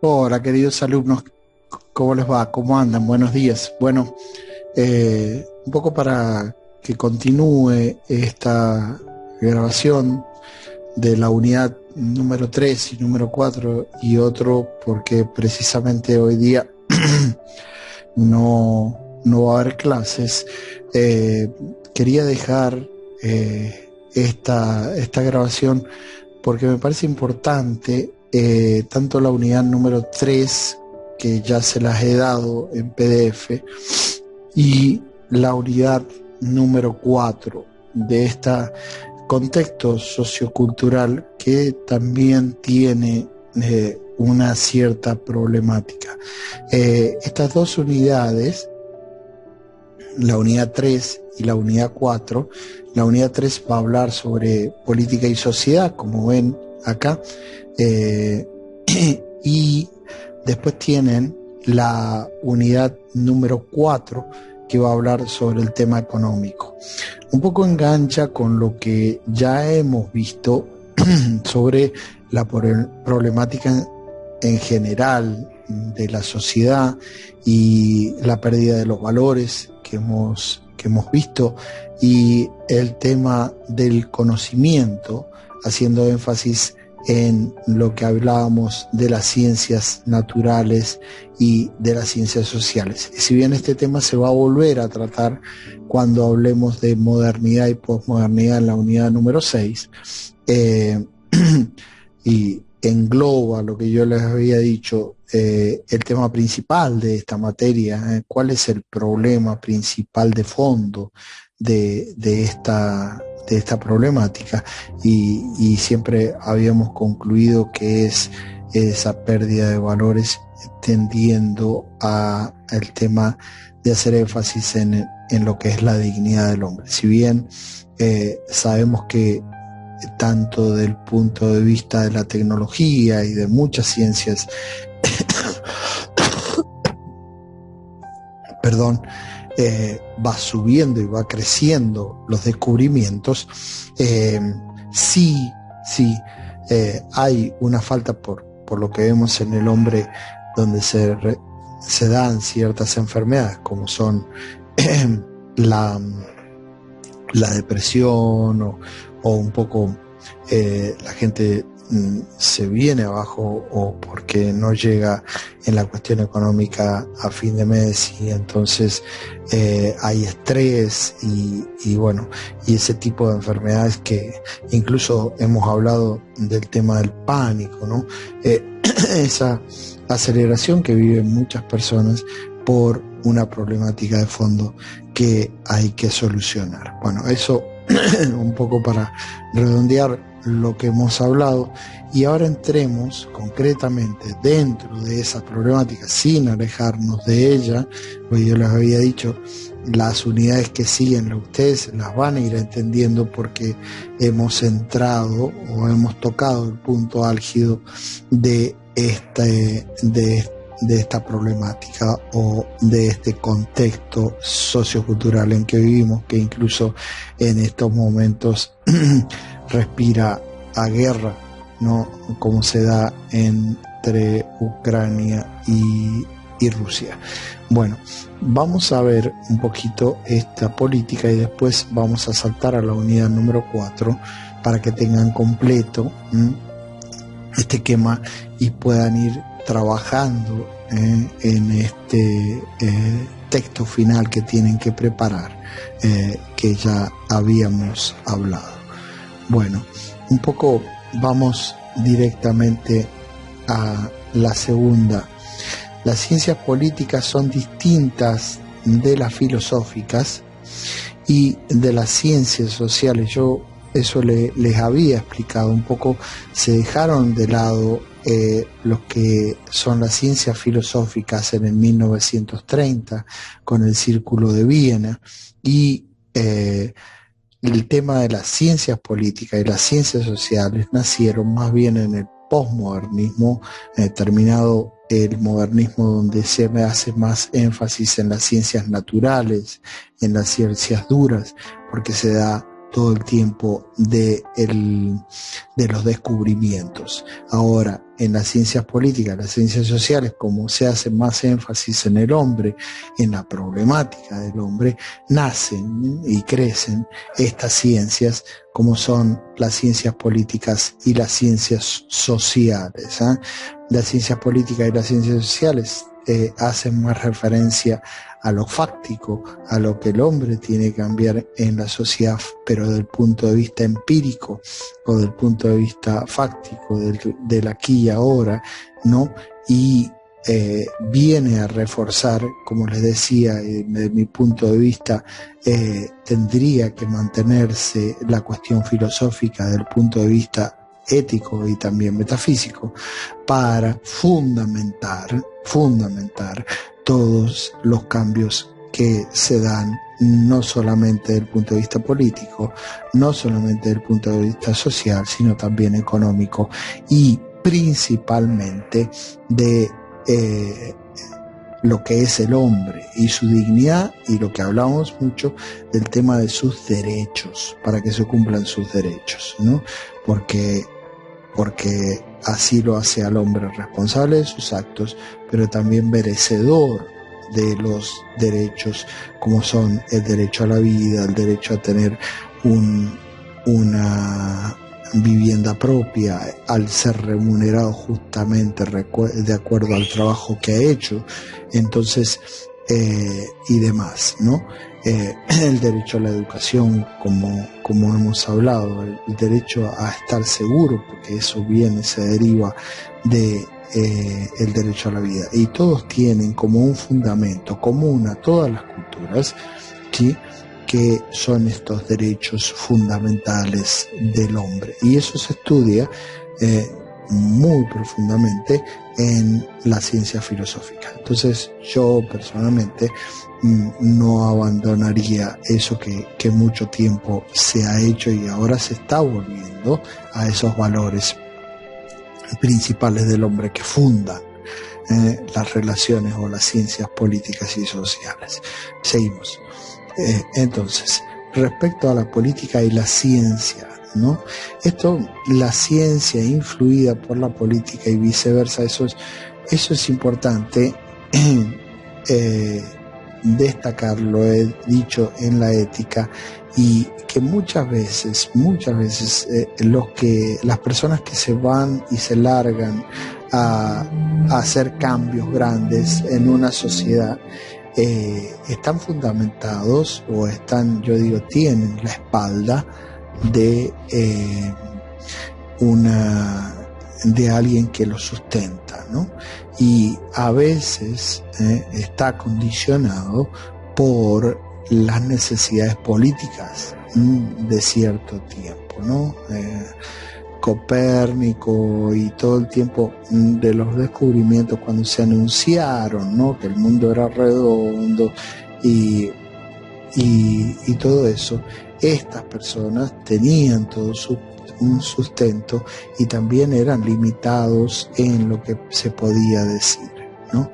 Hola, queridos alumnos, ¿cómo les va? ¿Cómo andan? Buenos días. Bueno, un poco para que continúe esta grabación de la unidad número 3 y número 4 y otro porque precisamente hoy día no va a haber clases. Quería dejar esta grabación porque me parece importante tanto la unidad número 3, que ya se las he dado en PDF, y la unidad número 4 de este contexto sociocultural que también tiene una cierta problemática. Estas dos unidades, la unidad 3 y la unidad 4, la unidad 3 va a hablar sobre política y sociedad, como ven acá, y después tienen la unidad número 4 que va a hablar sobre el tema económico. Un poco engancha con lo que ya hemos visto sobre la problemática en general de la sociedad y la pérdida de los valores que hemos visto, y el tema del conocimiento, haciendo énfasis en lo que hablábamos de las ciencias naturales y de las ciencias sociales. Y si bien este tema se va a volver a tratar cuando hablemos de modernidad y posmodernidad en la unidad número 6, y engloba lo que yo les había dicho, el tema principal de esta materia, cuál es el problema principal de fondo de esta problemática, y siempre habíamos concluido que es esa pérdida de valores, tendiendo a el tema de hacer énfasis en lo que es la dignidad del hombre. Si bien sabemos que tanto del punto de vista de la tecnología y de muchas ciencias, perdón, va subiendo y va creciendo los descubrimientos, sí, hay una falta por lo que vemos en el hombre, donde se dan ciertas enfermedades como son la depresión, o un poco la gente se viene abajo, o porque no llega en la cuestión económica a fin de mes, y entonces hay estrés y bueno, y ese tipo de enfermedades que incluso hemos hablado del tema del pánico, ¿no? Esa aceleración que viven muchas personas por una problemática de fondo que hay que solucionar. Bueno, eso un poco para redondear lo que hemos hablado, y ahora entremos concretamente dentro de esa problemática sin alejarnos de ella, porque yo les había dicho, las unidades que siguen ustedes las van a ir entendiendo, porque hemos entrado o hemos tocado el punto álgido de esta problemática o de este contexto sociocultural en que vivimos, que incluso en estos momentos respira a guerra, ¿no? Como se da entre Ucrania y Rusia. Bueno, vamos a ver un poquito esta política y después vamos a saltar a la unidad número 4 para que tengan completo este esquema y puedan ir trabajando en este texto final que tienen que preparar, que ya habíamos hablado. Bueno, un poco vamos directamente a la segunda. Las ciencias políticas son distintas de las filosóficas y de las ciencias sociales. Yo eso les había explicado un poco. Se dejaron de lado los que son las ciencias filosóficas en el 1930 con el Círculo de Viena, y el tema de las ciencias políticas y las ciencias sociales nacieron más bien en el posmodernismo, terminado el modernismo, donde se hace más énfasis en las ciencias naturales, en las ciencias duras, porque se da todo el tiempo de los descubrimientos. Ahora, en las ciencias políticas, las ciencias sociales, como se hace más énfasis en el hombre, en la problemática del hombre, nacen y crecen estas ciencias como son las ciencias políticas y las ciencias sociales. Las ciencias políticas y las ciencias sociales hacen más referencia a lo fáctico, a lo que el hombre tiene que cambiar en la sociedad, pero desde el punto de vista empírico o del punto de vista fáctico, del aquí y ahora, ¿no? Y viene a reforzar, como les decía, desde mi punto de vista, tendría que mantenerse la cuestión filosófica desde el punto de vista ético y también metafísico, para fundamentar todos los cambios que se dan, no solamente desde el punto de vista político, no solamente desde el punto de vista social, sino también económico y principalmente de lo que es el hombre y su dignidad, y lo que hablamos mucho del tema de sus derechos, para que se cumplan sus derechos, ¿no? Porque así lo hace al hombre responsable de sus actos, pero también merecedor de los derechos, como son el derecho a la vida, el derecho a tener una vivienda propia, al ser remunerado justamente de acuerdo al trabajo que ha hecho, entonces y demás, ¿no? El derecho a la educación, como hemos hablado, el derecho a estar seguro, porque eso se deriva de el derecho a la vida, y todos tienen como un fundamento común a todas las culturas, ¿sí?, que son estos derechos fundamentales del hombre, y eso se estudia muy profundamente en la ciencia filosófica. Entonces yo personalmente no abandonaría eso que mucho tiempo se ha hecho y ahora se está volviendo a esos valores principales del hombre que fundan las relaciones o las ciencias políticas y sociales. Seguimos. Entonces, respecto a la política y la ciencia, ¿no? La ciencia influida por la política y viceversa, eso es importante destacar, lo he dicho en la ética, y que muchas veces las personas que se van y se largan a hacer cambios grandes en una sociedad están fundamentados o tienen la espalda de alguien que lo sustenta, ¿no? Y a veces está condicionado por las necesidades políticas de cierto tiempo, ¿no? Copérnico y todo el tiempo de los descubrimientos, cuando se anunciaron, ¿no?, que el mundo era redondo y todo eso, estas personas tenían todo un sustento y también eran limitados en lo que se podía decir, ¿no?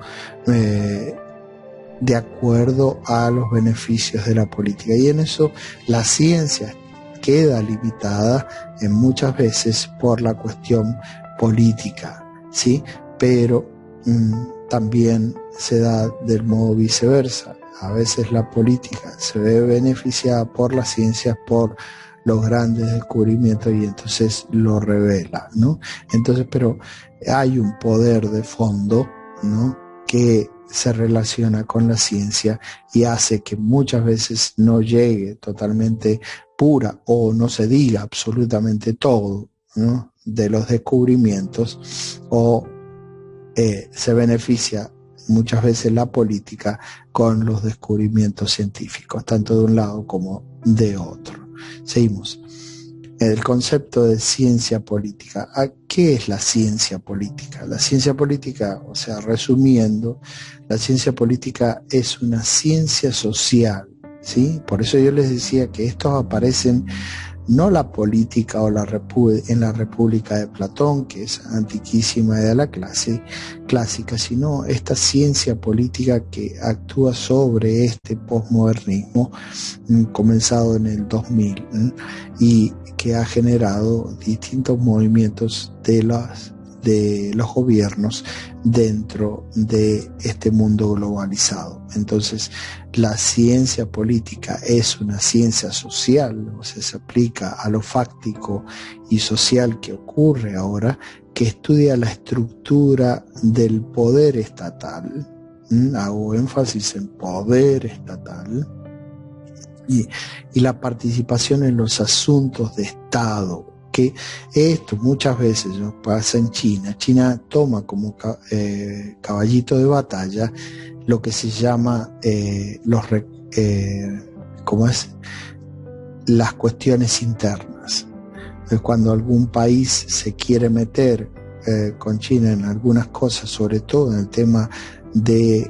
De acuerdo a los beneficios de la política, y en eso la ciencia queda limitada en muchas veces por la cuestión política, ¿sí? Pero también se da del modo viceversa. A veces la política se ve beneficiada por las ciencias, por los grandes descubrimientos, y entonces lo revela, ¿no? Entonces, pero hay un poder de fondo, ¿no?, que se relaciona con la ciencia y hace que muchas veces no llegue totalmente pura o no se diga absolutamente todo, ¿no?, de los descubrimientos, o se beneficia muchas veces la política con los descubrimientos científicos, tanto de un lado como de otro. Seguimos. El concepto de ciencia política. ¿Qué es la ciencia política? La ciencia política, o sea, resumiendo, la ciencia política es una ciencia social, ¿sí? Por eso yo les decía que estos aparecen no la política o en la República de Platón, que es antiquísima de la clase clásica, sino esta ciencia política que actúa sobre este posmodernismo comenzado en el 2000 y que ha generado distintos movimientos de los gobiernos dentro de este mundo globalizado. Entonces, la ciencia política es una ciencia social, o sea, se aplica a lo fáctico y social que ocurre ahora, que estudia la estructura del poder estatal. Hago énfasis en poder estatal. Y la participación en los asuntos de Estado, que esto muchas veces ¿no? pasa en China. China toma como caballito de batalla lo que se llama las cuestiones internas. Cuando algún país se quiere meter con China en algunas cosas, sobre todo en el tema de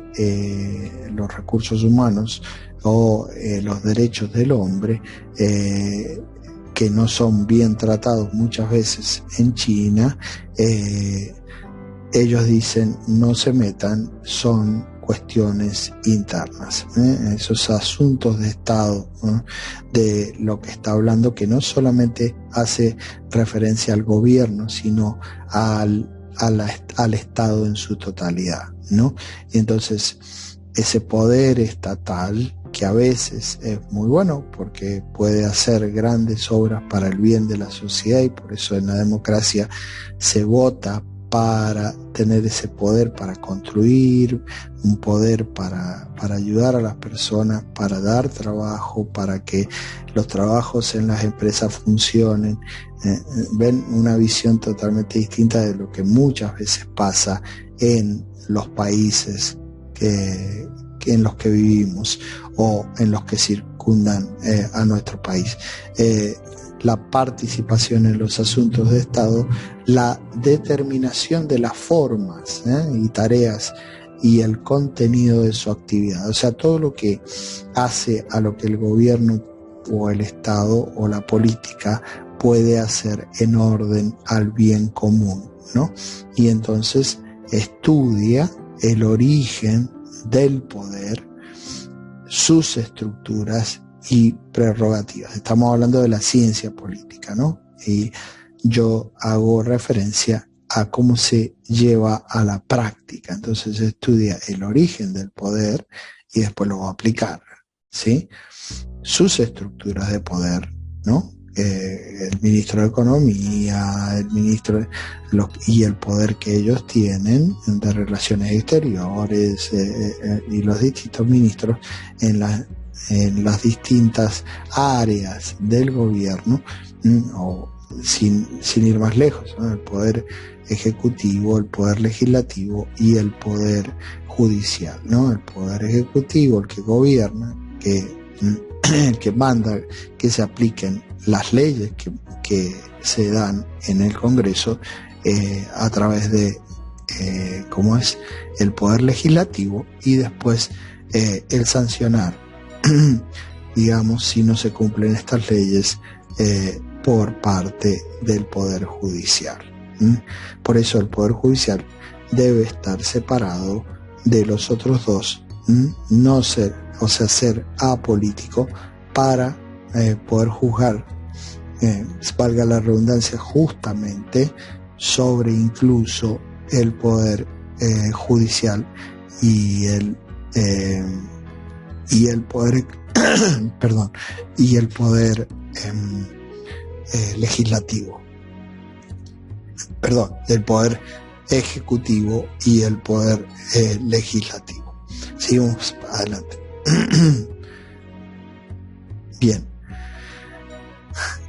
los recursos humanos o los derechos del hombre, que no son bien tratados muchas veces en China, ellos dicen no se metan, son cuestiones internas, esos asuntos de Estado, de lo que está hablando, que no solamente hace referencia al gobierno, sino al Estado en su totalidad, ¿no? Y entonces ese poder estatal, que a veces es muy bueno porque puede hacer grandes obras para el bien de la sociedad, y por eso en la democracia se vota para tener ese poder, para construir un poder, para ayudar a las personas, para dar trabajo, para que los trabajos en las empresas funcionen. Ven una visión totalmente distinta de lo que muchas veces pasa en los países en los que vivimos o en los que circundan a nuestro país. La participación en los asuntos de Estado, la determinación de las formas y tareas y el contenido de su actividad, o sea, todo lo que hace a lo que el gobierno o el Estado o la política puede hacer en orden al bien común, ¿no? Y entonces estudia el origen del poder, sus estructuras y prerrogativas. Estamos hablando de la ciencia política, ¿no? Y yo hago referencia a cómo se lleva a la práctica. Entonces estudia el origen del poder y después lo va a aplicar, ¿sí? Sus estructuras de poder, ¿no? El ministro de Economía, el ministro y el poder que ellos tienen de Relaciones Exteriores y los distintos ministros en las distintas áreas del gobierno, o sin ir más lejos, ¿no? El poder ejecutivo, el poder legislativo y el poder judicial, ¿no? El poder ejecutivo, el que gobierna, el que manda que se apliquen las leyes que se dan en el Congreso a través de cómo es el poder legislativo, y después el sancionar digamos, si no se cumplen estas leyes por parte del poder judicial. Por eso el poder judicial debe estar separado de los otros dos, no ser, o sea, ser apolítico para poder juzgar, valga la redundancia, justamente sobre incluso el poder judicial y el poder perdón, y el poder legislativo, perdón, el poder ejecutivo y el poder legislativo. Seguimos adelante. Bien,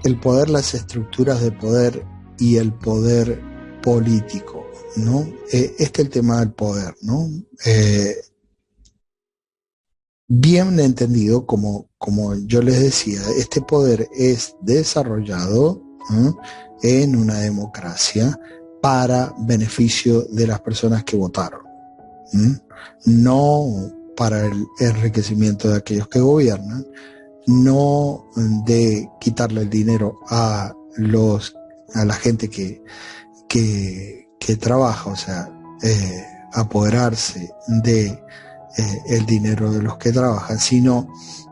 el poder, las estructuras de poder y el poder político, ¿no? Este es el tema del poder, ¿no? Bien entendido, como yo les decía, este poder es desarrollado en una democracia para beneficio de las personas que votaron, no para el enriquecimiento de aquellos que gobiernan, no de quitarle el dinero a la gente que trabaja, o sea, apoderarse de el dinero de los que trabajan, sino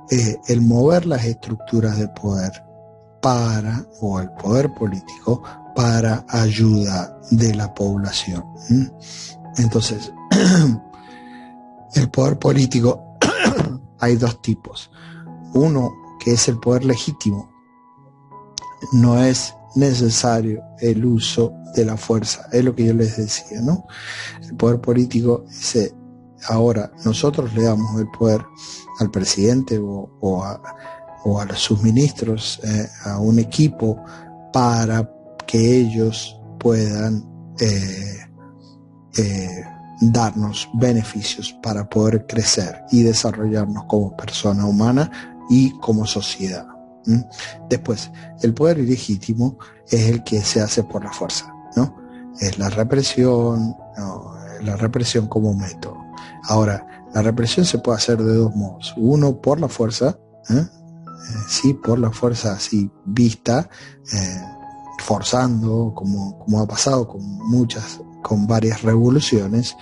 el mover las estructuras de poder o el poder político para ayuda de la población. Entonces, el poder político hay dos tipos. Uno, que es el poder legítimo. No es necesario el uso de la fuerza, es lo que yo les decía, ¿no? El poder político es, ahora nosotros le damos el poder al presidente o a sus ministros, a un equipo, para que ellos puedan darnos beneficios para poder crecer y desarrollarnos como persona humana y como sociedad. Después, el poder ilegítimo es el que se hace por la fuerza, ¿no? Es la represión, ¿no? La represión como método. Ahora, la represión se puede hacer de dos modos. Uno, por la fuerza, sí, por la fuerza así vista, forzando, como ha pasado con varias revoluciones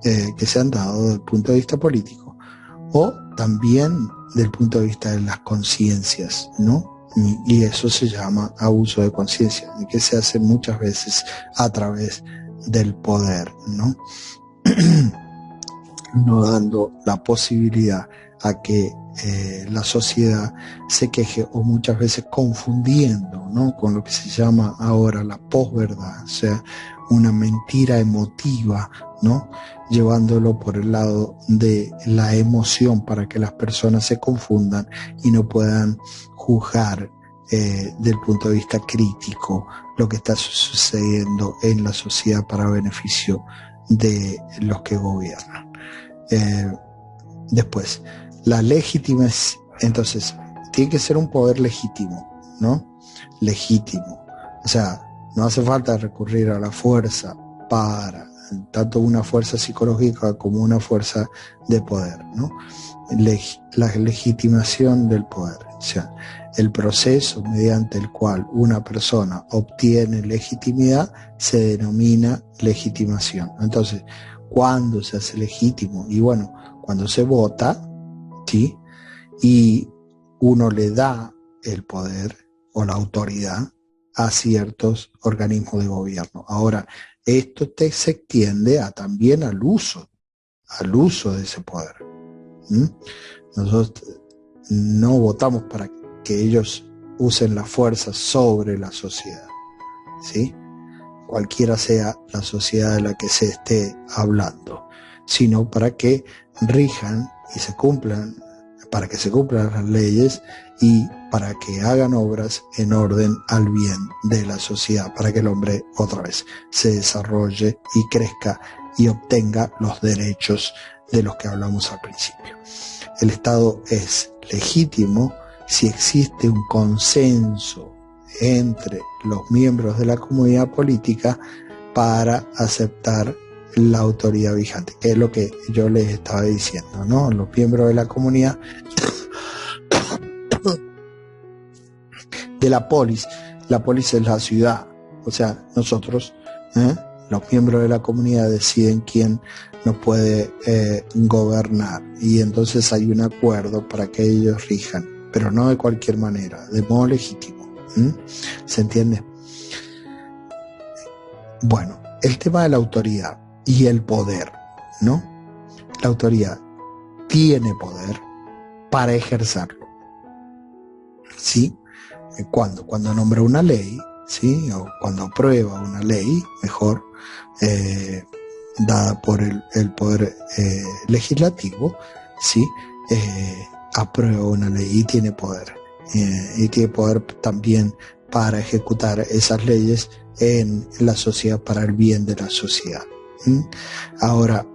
que se han dado desde el punto de vista político, o también del punto de vista de las conciencias, ¿no? Y eso se llama abuso de conciencia, que se hace muchas veces a través del poder, ¿no? No dando la posibilidad a que la sociedad se queje, o muchas veces confundiendo, ¿no?, con lo que se llama ahora la posverdad, o sea, una mentira emotiva, ¿no?, llevándolo por el lado de la emoción para que las personas se confundan y no puedan juzgar del punto de vista crítico lo que está sucediendo en la sociedad para beneficio de los que gobiernan. Después, la legitimación, entonces, tiene que ser un poder legítimo, ¿no? Legítimo. O sea, no hace falta recurrir a la fuerza para, tanto una fuerza psicológica como una fuerza de poder, ¿no? La legitimación del poder, o sea, el proceso mediante el cual una persona obtiene legitimidad se denomina legitimación. Entonces, ¿cuándo se hace legítimo? Y bueno, cuando se vota, ¿sí?, y uno le da el poder o la autoridad a ciertos organismos de gobierno. Ahora, esto se extiende también al uso de ese poder. Nosotros no votamos para que ellos usen la fuerza sobre la sociedad, ¿sí?, cualquiera sea la sociedad de la que se esté hablando, sino para que rijan y se cumplan, para que se cumplan las leyes y para que hagan obras en orden al bien de la sociedad, para que el hombre otra vez se desarrolle y crezca y obtenga los derechos de los que hablamos al principio. El Estado es legítimo si existe un consenso entre los miembros de la comunidad política para aceptar la autoridad vigente, que es lo que yo les estaba diciendo, ¿no? Los miembros de la comunidad de la polis es la ciudad, o sea, nosotros, los miembros de la comunidad deciden quién nos puede gobernar, y entonces hay un acuerdo para que ellos rijan, pero no de cualquier manera, de modo legítimo. ¿Se entiende? Bueno, el tema de la autoridad y el poder, ¿no? La autoridad tiene poder para ejercerlo, ¿sí? Cuando nombra una ley, ¿sí?, o cuando aprueba una ley, mejor, dada por el poder legislativo, ¿sí?, aprueba una ley y tiene poder. Y tiene poder también para ejecutar esas leyes en la sociedad para el bien de la sociedad. Ahora,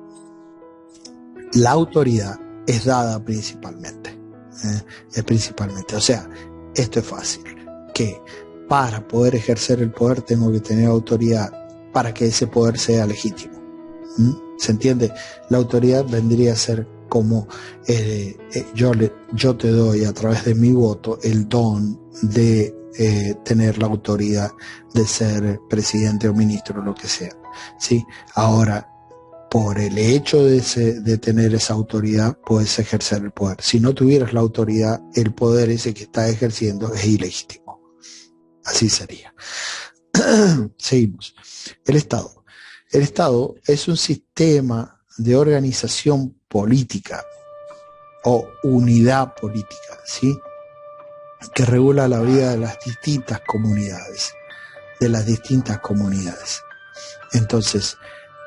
la autoridad es dada principalmente, o sea, esto es fácil, que para poder ejercer el poder tengo que tener autoridad para que ese poder sea legítimo. ¿Se entiende? La autoridad vendría a ser como yo te doy a través de mi voto el don de tener la autoridad de ser presidente o ministro, lo que sea, ¿sí? Ahora, por el hecho de tener esa autoridad, puedes ejercer el poder. Si no tuvieras la autoridad, el poder ese que estás ejerciendo es ilegítimo. Así sería. Seguimos. El Estado. El Estado es un sistema de organización política o unidad política, ¿sí? Que regula la vida de las distintas comunidades, entonces,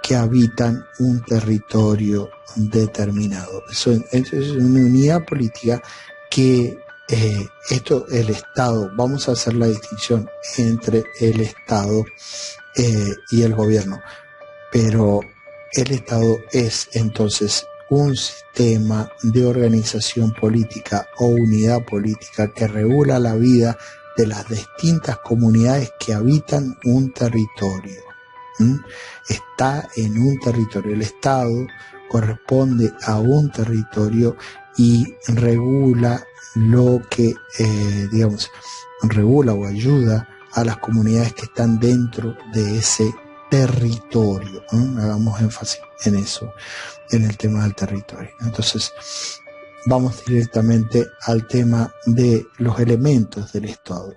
que habitan un territorio determinado. Eso es una unidad política que el Estado, vamos a hacer la distinción entre el Estado y el gobierno, pero el Estado es entonces un sistema de organización política o unidad política que regula la vida de las distintas comunidades que habitan un territorio. Está en un territorio. El Estado corresponde a un territorio y regula lo que, regula o ayuda a las comunidades que están dentro de ese territorio. Hagamos énfasis en eso, en el tema del territorio. Entonces, vamos directamente al tema de los elementos del Estado.